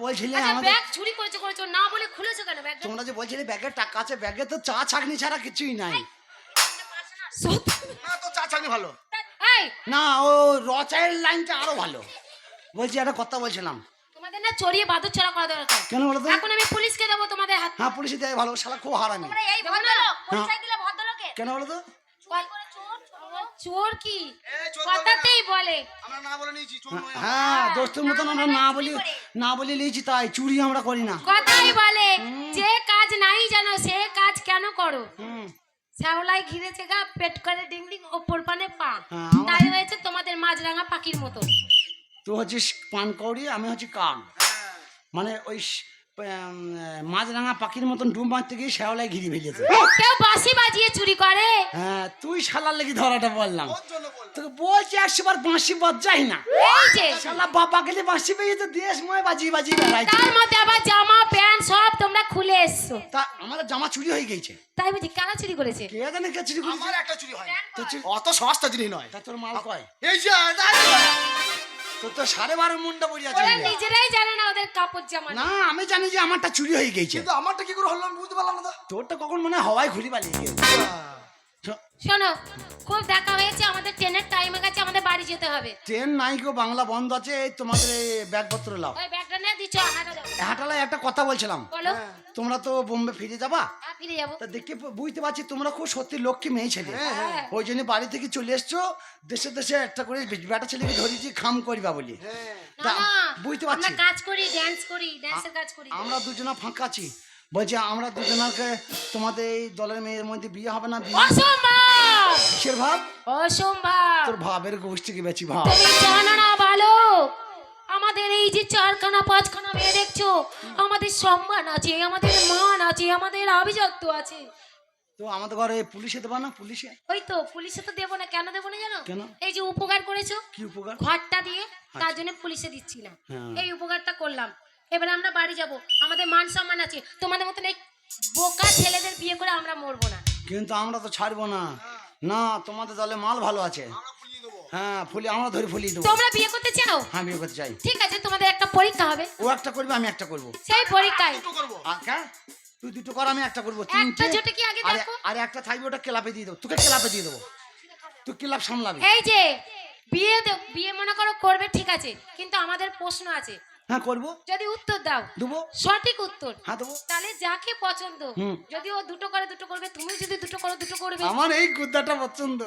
বলছিলে আচ্ছা আমাদের ব্যাগ চুরি করেছো না বলে খুলেছো কেন ব্যাগটা? তোমরা যে বলছিলে ব্যাগের টাকা আছে, ব্যাগে তো চা ছাকনি ছাড়া কিছুই নাই। সত্যি? না তো চা ছাগনি ভালো। এই না ও রচায়ের লাইনটা আরো ভালো। বলছি একটা কথা বলছিলাম। তোমাদের না চড়িয়ে বাদুর চড়া করা দরকার। কেন বলো তো? এখন আমি পুলিশকে দেবো তোমাদের হাত। হ্যাঁ পুলিশে দেয় ভালো, শালা খুব হারামি। তোমরা এই ভদ্রলোক পরিচয় দিলে ভদ্রলোকের। কেন বলো তো? চোর কি এই চোর কথাতেই বলে। আমরা না বলে নিয়েছি চোর নয়। হ্যাঁ দোস্তের মতন আমরা না বলি লিয়েছি, তাই চুরি আমরা করি না। কথাই বলে যে কাজ নাই জানো সে কাজ কেন করো। হুম শ্যাওলাই ঘিরেছে গা পেট করে ডিং ডিং ওপর পানে পা। হ্যাঁ, তাই হয়েছে তোমাদের মাছরাঙা পাখির মতো। তুই হচ্ছিস পানকৌড়ি, আমি হচ্ছি কান। মানে ওই মাছরাঙা পাখির মতন ডুব মারতে গিয়ে শ্যাওলায় ঘিরে ফেলেছে। কেউ বাঁশি বাজিয়ে চুরি করে? হ্যাঁ তুই শালার লেগে ধরাটা বললাম। ওর জন্য বল। তোকে বলছি 100 বার বাঁশি বাজাই না। এই যে শালা বাবা গেলে বাঁশি পেয়ে তো দেশময় বাজিয়ে বেড়াইছে। তার মধ্যে আবার জামা প্যান্ট সব তোমরা খুলে এসছো। তা আমাদের জামা চুরি হয়ে গেছে। তাই বুঝি কারা চুরি করেছে? কে জানে কে চুরি করেছে? আমার একটা চুরি হয় তোর চুরি- অত সস্তা জিনিস নয়। তা তোর মাল কয়? এই যে তোর তো 12.5 মুন্ডা পড়ে আছে। ওরা নিজেরাই জানে না ওদের কাপড় জামা। না আমি জানি যে আমারটা চুরি হয়ে গেছে। কিন্তু আমারটা কি করে হলো আমি বুঝতে পারলাম না তো। তোরটা কখন মনে হয় হাওয়ায় ঘুরি পালিয়ে গেছে। শোনো খুব দেখা হয়েছে, আমাদের ট্রেনের টাইম হয়ে গেছে, আমাদের বাড়ি যেতে হবে। ট্রেন নাই গো, বাংলা বন্ধ আছে। এই তোমাদের এই ব্যাগপত্র লাও। ওই ব্যাগটা নিয়ে দিচ্ছ হাঁটা দাও। হাটালায় একটা কথা বলছিলাম। বলো। তোমরা তো বোম্বে ফিরে যাবা, ফিরে যাবো। তা দেখে বুঝতে পারছি তোমরা খুব সত্যি লক্ষ্মী মেয়ে ছেলে। হ্যাঁ। ওই জন্য বাড়ি থেকে চলে এসছো, দেশে দেশে একটা করে বেটা ছেলেকে ধরেছি খাম করবা বলি। না না বুঝতে আমরা পারছি কাজ করি, ড্যান্স করি, ড্যান্সের কাজ করি। আমরা দুজনা ফাঁকা আছি। বলছি আমরা দুজনাকে তোমাদের এই দলের মেয়ের মধ্যে বিয়ে হবে না? বিয়ে অসম্ভব কিসের ভাব? অসম্ভব। তোর ভাবের গোষ্ঠীকে বেশি ভাব। তুমি জানো না ভালো, আমাদের এই যে 4খানা 5খানা মেয়ে দেখছো, আমাদের সম্মান আছে, আমাদের মান আছে, আমাদের আভিজাত্য আছে। তো আমাদের ঘরে পুলিশে দেবা না? পুলিশে ওই তো পুলিশে তো দেবো না, কেন দেবো না জানো? কেন? এই যে উপকার করেছো কি উপকার? ঘরটা দিয়ে, তার জন্য পুলিশে দিচ্ছি না। হ্যাঁ। এই উপকারটা করলাম, এবারে আমরা বাড়ি যাব, আমাদের মান সম্মান আছে। তোমাদের মতন এই বোকা ছেলেদের বিয়ে করে আমরা মরবো না। কিন্তু আমরা তো ছাড়বো না। না তোমাদের দলে মাল ভালো আছে। হ্যাঁ ফুলি আমরা ধরে ফুলিয়ে দেবো। তোমরা বিয়ে করতে চাও? হ্যাঁ বিয়ে করতে চাই। ঠিক আছে, তোমাদের একটা পরীক্ষা হবে। ও একটা করবে, আমি একটা করবো। সেই পরীক্ষায় তুই দুটো কর, আমি একটা করবো। একটা জোটে কি আগে দেখো? আর একটা থাকবে, ওটা ক্লাবে দিয়ে দেবো। তোকে ক্লাবে দিয়ে দেবো, তুই ক্লাব সামলাবি। এই যে বিয়ে মনে করো করবে, ঠিক আছে, কিন্তু আমাদের প্রশ্ন আছে। হ্যাঁ করবো। যদি উত্তর দাও দেবো। সঠিক উত্তর, হ্যাঁ দেবো। তাহলে যাকে পছন্দ, হুম। যদি ও দুটো করে দুটো করবে, তুমি যদি দুটো করো দুটো করবে। আমার এই গুদ্দাটা পছন্দ।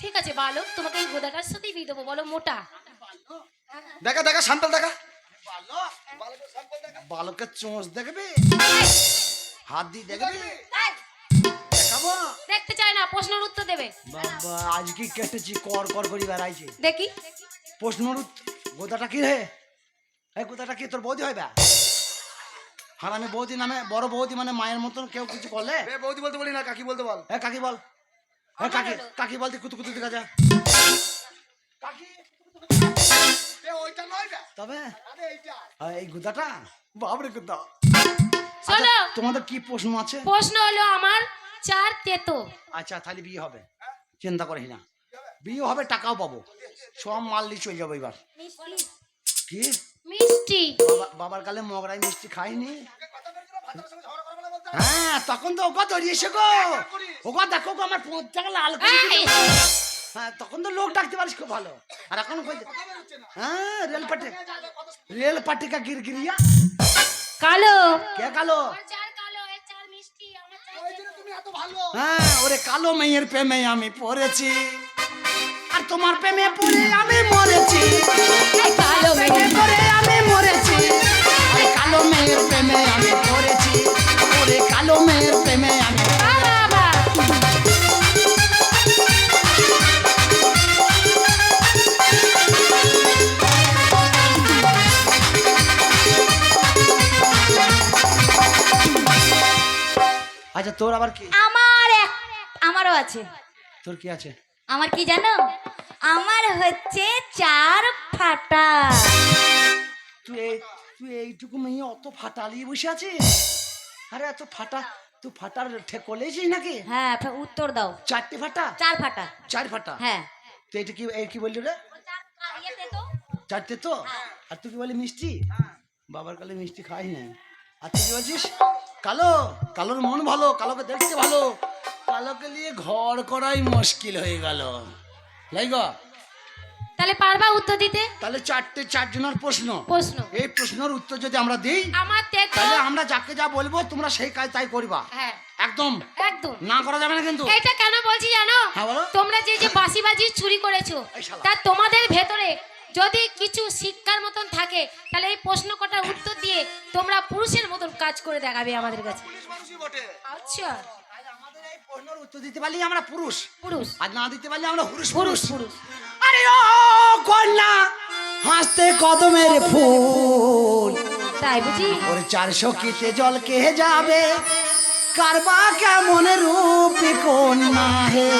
ঠিক আছে বালক, তোমাকে এই গোদাটার সাথেই বিয়ে দেবো। বলো মোটা। দেখা দেখা স্যাম্পল দেখা। বালকের চোঁচ দেখবে, হাত দিয়ে দেখবে, দেখাবো। দেখতে চায় না, প্রশ্নের উত্তর দেবে। বাবা আজকে কেটেছি, কর কর করি বেড়াইছে। দেখি প্রশ্নর গোদাটা কি রে? এই গোদাটা কি তোর বৌদি হয়? আর আমি বৌদি নামে, বড় বৌদি মানে মায়ের মতন কেউ কিছু করলে? এ বৌদি বলতে বলি না, কাকি বলতে বল। হ্যাঁ কাকি বল। হ্যাঁ কাকি, কাকি বলতে কুতু কুতু দেখা যায়। কাকি এ ওইটা নয় বে। তবে আরে এইটা। এই গুদাটা বাবরে গুদা। শোনো, তোমাদের কি প্রশ্ন আছে? প্রশ্ন হলো আমার 4 তেতো। আচ্ছা তাহলে বিয়ে হবে, চিন্তা করিস না। বিয়ে হবে, টাকাও পাবো, সব মাল নিয়ে চলে যাবো এবার। কি মিষ্টি বাবার কালে মগরাই মিষ্টি খাইনি? হ্যাঁ তখন তো ওকে ধরিয়েছে গো, ওকে দেখো গো আমার পোঁতটাকে লাল করে দিল। হ্যাঁ তখন তো লোক ডাকতে পারিস খুব ভালো। আর এখন হ্যাঁ রেল পাটি কা গিরগিরিয়া কালো। কে কালো? কালো, এর 4 মিষ্টি, আমার 4 ওইজন্য তুমি এত ভালো। হ্যাঁ ওরে কালো মেয়ের প্রেমে আমি পড়েছি, আর তোমার প্রেমে পড়ে আমি মরেছি। কালো প্রেমে পড়ে আমি মরেছি, আরে কালো মেয়ের প্রেমে আমি পড়েছি, ওরে কালো মেয়ের প্রেমে আমি। বাবা আচ্ছা তোর আবার কি? আমারও আছে। তোর কি আছে? আমার কি জানো? আমার হচ্ছে 4 ফাটা। তুই এইটুকু মেয়ে অত ফাটালিয়ে বসে আছিস? আরে এত ফাটা, তুই ফাটার কলেছিস নাকি? হ্যাঁ উত্তর দাও। 4টে ফাটা? 4 ফাটা। 4 ফাটা? হ্যাঁ। তো এটা কি, এই কি বললি রে? চারটে তো? আর তুই কি বলি মিষ্টি? বাবার কালে মিষ্টি খাই নাই। আর তুই কি বলছিস? কালো, কালোর মন ভালো, কালোকে দেখতে ভালো, কালোকে নিয়ে ঘর করাই মুশকিল হয়ে গেল। লাইগো তাহলে পারবা উত্তর দিতে? তাহলে চারজনের প্রশ্ন। এই প্রশ্নের উত্তর যদি আমরা দিই আমার তাহলে আমরা যাকে যা বলবো তোমরা সেই কাজ তাই করবা। হ্যাঁ একদম একদম না করা যাবে না কিন্তু। এটা কেন বলছি জানো? হ্যাঁ বলো। তোমরা যে বাসি চুরি করেছো, এই শালা। তা তোমাদের ভেতরে যদি কিছু শিক্ষার মতন থাকে তাহলে এই প্রশ্ন কটার উত্তর দিয়ে তোমরা পুরুষের মতন কাজ করে দেখাবে আমাদের কাছে। পুলিশ মানুষই বটে। আচ্ছা আজ আমাদের এই প্রশ্নের উত্তর দিতে পারলি আমরা পুরুষ, পুরুষ আর না দিতে পারলে আমরা পুরুষ পুরুষ পুরুষ আরে ও কন্যা হাসতে কদমের ফুল, তাই বুঝি? ওরে 400 কিতে জল কে যাবে, কারবা কেমন রূপী কন্যা হে।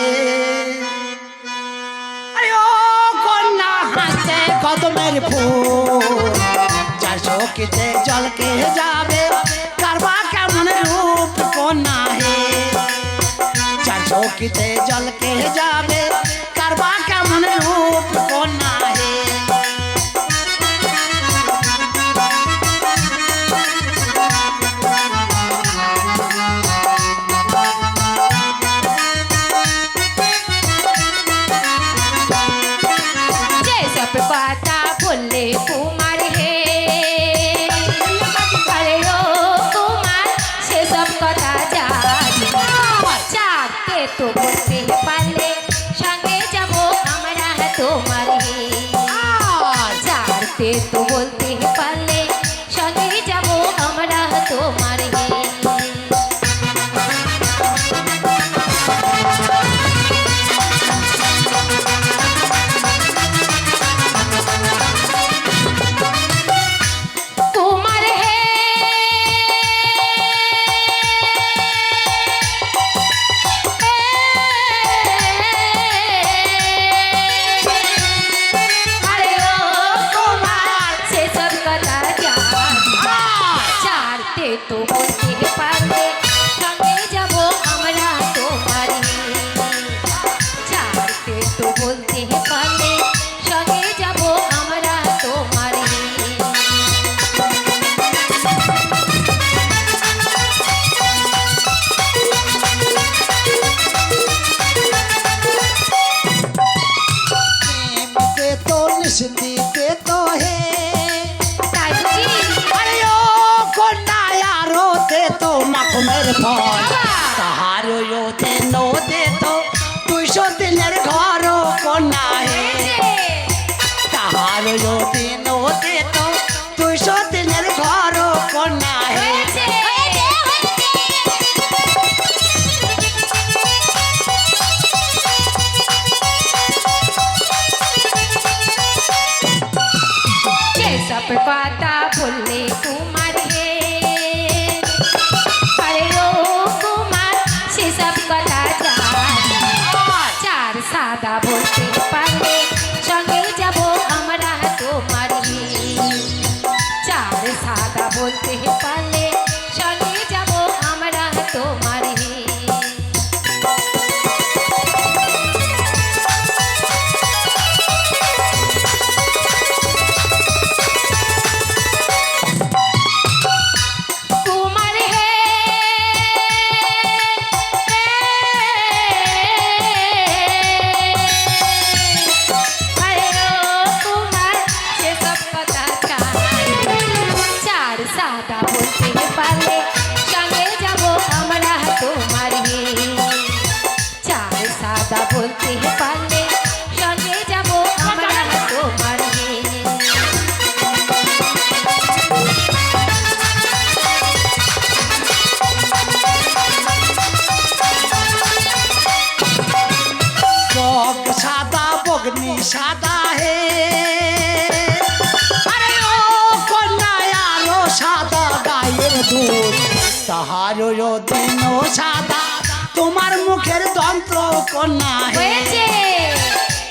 আরে ও কন্যা হাসতে কদমের ফুল, 400 কিতে জল কে যাবে, কারবা কেমন রূপ কন্যা হে। 400 কিতে জল কে যাবে, কারবা কেমন রূপ কন্যা হে। যেসব কথা বললে কুমার হে, আরে ও কুমার সেসব কথা জানি না। চারটে তো বলতে পারলে সঙ্গে যাব আমরা তোমার হে। চারটে তো বলতে পারলে সঙ্গে যাব আমরা তোমার হে। কুমার হে আরে ও কুমার সেসব কথা জানি না। চারটে তো বলতে পারলে সঙ্গে যাব আমরা তোমার হে। চারটে তো বলতে পারলে সঙ্গে যাব আমরা তোমার হে। दे तो निश्चित दे तो है, তাই বুঝি? अरे ओ कन्या यारो दे तो मखमेर फल, ताहारो यो दे नो दे तो 200 दिनेर घर कन्या है। ताहारो यो दे नो दे तो 200 दिनेर घर कन्या है। যেসব কথা বললে কুমার হে, আরে ও কুমার সেসব কথা জানি না। চার সাদা বলতে পারলে সঙ্গে যাব আমরা তোমার হে। চার সাদা বলতে পারলে সঙ্গে যাব আমরা তোমার হে। কুমার হে আরে ও কুমার সেসব কথা জানি না। চার সাদা বলতে পারলে সঙ্গে যাব আমরা তোমার হে। চার সাদা বলতে পারলে সঙ্গে যাব আমরা তোমার হে। बग सादा बगनी सादा है, अरे ओ कन्या यारो सादा गाয়ের দুধ, তাহারো यो দিনো সাদা তোমার মুখের যন্ত্র কন্যা হে। হয়েছে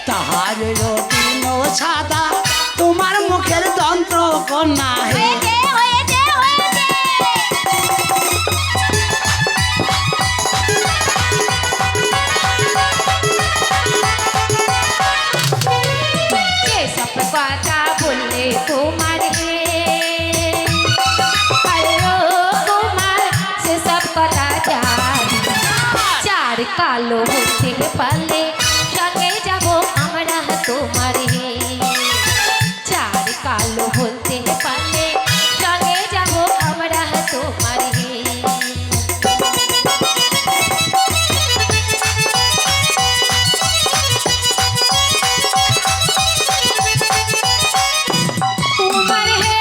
তাহারো यो দিনো সাদা তোমার মুখের যন্ত্র কন্যা হে। যেসব কথা বললে কালো বলতে পারলে সঙ্গে যাব আমরা তোমার হে চার কালো বলতে পারলে সঙ্গে যাব আমরা তোমার হে তোমার হে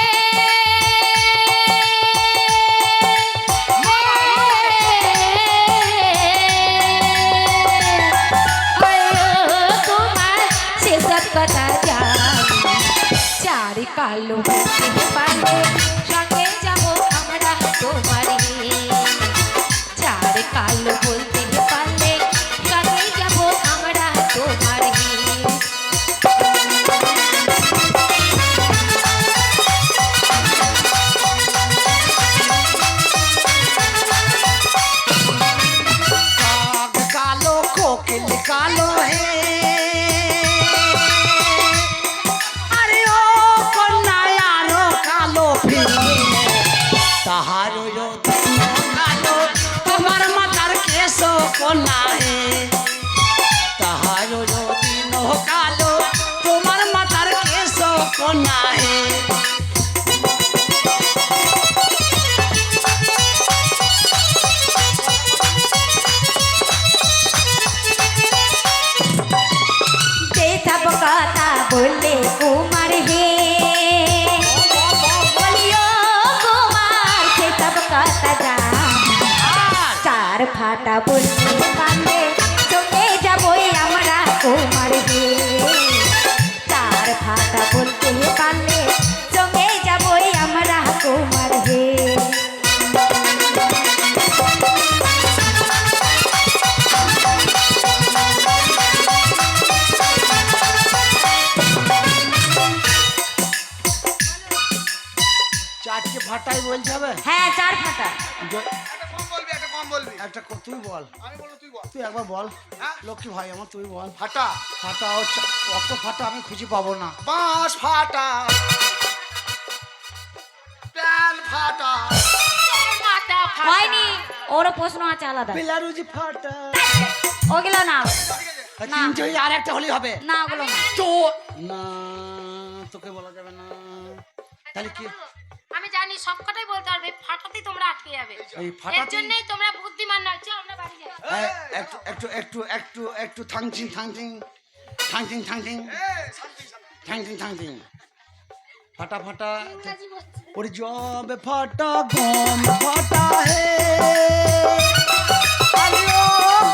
তোমার সেসব কথা জানি চার কালো বলতে পারলে সঙ্গে যাব আমরা তোমার হে চার কালো বলতে পারলে সঙ্গে যাব আমরা তোমার হে काग कालो कोकिल कालो है अरे ओ कन्या यारो कालो फिर तहारो जो दिनो कालो तुम्हार मातार केसो कोना है तहारो जो दिनो कालो तुम्हार मातार केसो कोना है যে সব কথা বললে কুমার হে বলিও কুমার সে সব কথা জানি চার ফাটা বলতে পারলে চলে যাবই আমরা কুমার হে চার ফাটা বলতে পারলে চলে যাবই আমরা কুমার হে চারটে ফাটাই বলতে হবে হ্যাঁ চার ফাটা একটা কম বলবি একটা কম বলবি তুই বল আমি বলবো তুই বল তুই একবার বল হ্যাঁ? লক্ষ্মী ভাই আমার তুই বল ফাটা ফাটা অত ফাটা আমি খুঁজে পাবো না বাঁশ ফাটা প্যান ফাটা হয়নি ওরও প্রশ্ন আছে আলাদা বেলারুজি ফাটা ওগুলো না না। তিনটে হয়ে আর একটা হলেই হবে না ওগুলো না তো না তোকে বলা যাবে না তাহলে কি আমি জানি সবকটাই বলতে পারবে ফাটাতেই তোমরা আটকে যাবে এই এর ফাটাতে জন্যই তোমরা বুদ্ধিমান নয় চল আমরা বাড়ি যাই একটু একটু একটু একটু একটু থাংচিং থাংচিং থাংচিং থাংচিং থাংচিং থাংচিং ফাটা ফাটা ওর জবে ফাটা গম ফাটা হে আরে ও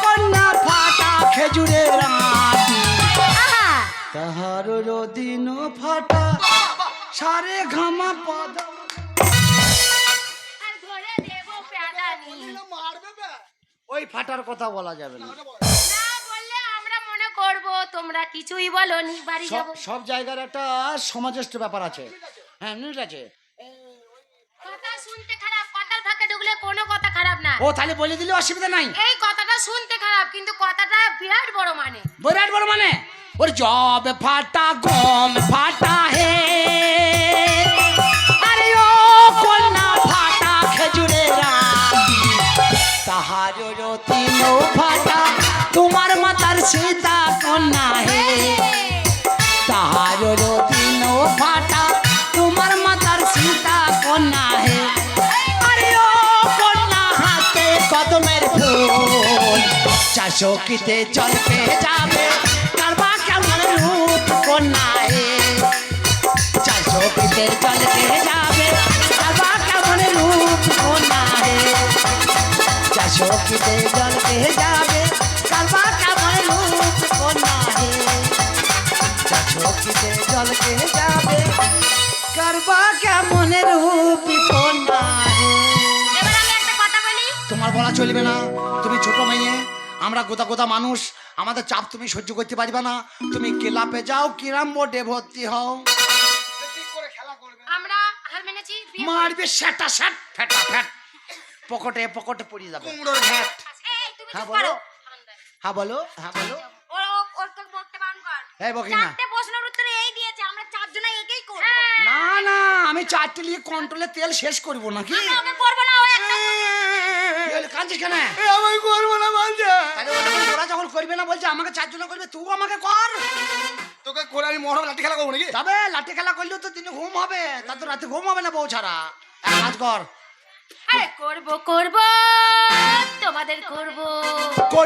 কন্যা ফাটা খেজুরের রাতি আহা তাহার দিন ফাটা সারে ঘামা পদ আর ধরে দেব প্যাদানি মারবে বে ওই ফাটার কথা বলা যাবে না না বললে আমরা মনে করব তোমরা কিছুই বলনি বাড়ি যাব সব জায়গার একটা সমাজস্থ ব্যাপার আছে হ্যাঁ ঠিক আছে কথা শুনতে খারাপ কথার ফাঁকে ঢুকলে কোনো কথা খারাপ না ও তাহলে বলে দিলে অসুবিধা নাই এই কথাটা শুনতে খারাপ কিন্তু কথাটা বিরাট বড় মানে বিরাট বড় মানে ওর জব ফাটা গম ফাটা হে আরে ও কন্যা ফাটা খেজুরের রাতি তাহার তিন ফাটা তোমার মাতার সীতা কন্যা হে তাহার তিন ফাটা তোমার মাতার সীতা কন্যা হে আরে ও কন্যা হাতে কদমের ফুল চাষকিতে জল পেয়ে যাবে কারবা কেমন রূপ কন্যা হে চাষকিতে জল পেয়ে যাবে কারবা কেমন রূপ কন্যা হে চাষকিতে জল পেয়ে যাবে কারবা কেমন রূপ কন্যা হে চাষকিতে জল পেয়ে যাবে কারবা কেমন রূপ কন্যা হে এবার আমি একটা কথা বলি তোমার বলা চলবে না তুমি ছোট মেয়ে আমরা গোদা গোদা মানুষ আমাদের চাপ তুমি সহ্য করতে পারবে না তুমি ক্লাবে যাও কিরাম বোর্ডে ভর্তি হও ঠিক করে খেলা করবে আমরা হার মেনেছি বিয়ে মারবে সেটা সেট ফেটা ফেট পকেটে পকেটে পড়ে যাবে কুমড়োর ঘ্যাট এই তুমি হ্যাঁ চুপ বলো করো হ্যাঁ বলো হ্যাঁ বলো ওর বলতে বান কর এই বকিনা চারটে প্রশ্নের উত্তরে এই দিয়েছে আমরা চারজনে একেই করব না না আমি চারটে নিয়ে কন্ট্রোলে তেল শেষ করবো নাকি ওকে করব না ও একটা কি হলো, কাঁদছিস কেন আমি করবো না বলছে আরে ওটা বলবো মহল করবে না বলছে, আমাকে 4 জন করবে, তুই আমাকে কর। তোকে করে আমি মহরম লাঠি খেলা করবো নাকি? তবে লাঠি খেলা করলেও তো দিনে ঘুম হবে, তা তো রাতে ঘুম হবে না বউ ছাড়া। এক কাজ কর, আরে করব করব, তোমাদের করব। করবি